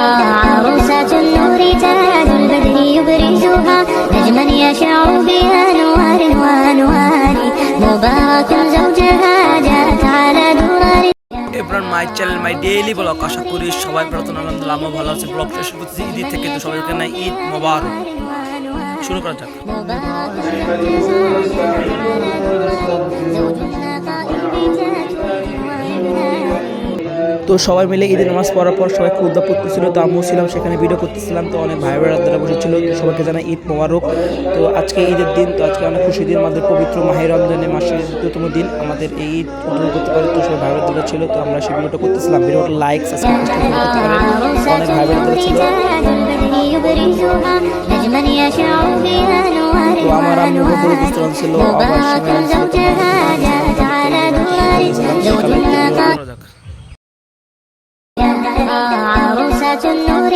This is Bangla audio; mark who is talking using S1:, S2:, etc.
S1: عروسة النور تاج البدر يبرزها نجما يشع بأنوار وأنوار مبارك زوجها جاءت على درر
S2: এবার my channel my daily blog. আশা করি সবাই প্রার্থনা আলহামদুলিল্লাহ আমরা ভালো আছি। ব্লগ শেষ করতেছি ঈদ থেকে, তো সবাইকে না ঈদ মোবারক। শুরু করা যাক। তো সবাই মিলে ঈদের নামাজ পড়ার পর সবাই খুদবা পড়তেছিল, তো আমিও ছিলাম সেখানে, ভিডিও করতেছিলাম। তো অনেক ভাই বোনেরা বসেছিল, তো সবাইকে জানাই ঈদ মোবারক। তো আজকে ঈদের দিন, তো আজকে অনেক খুশি দিন, আমাদের পবিত্র মাহে রমজানের মাসের দ্বিতীয়তম দিন আমাদের এই ঈদ উদযাপন করতে পারে। তো সবাই ভাই বোনেরা ছিল, তো আমরা সেই ভিডিওটা করতেছিলাম। ভিডিওটা লাইক সাবস্ক্রাইব করতে পারেন। অনেক ভাই বোনেরা ছিল, তো আমার আম্মু বড় বিস্তরণ ছিল, আবার সময়
S1: عروسة النور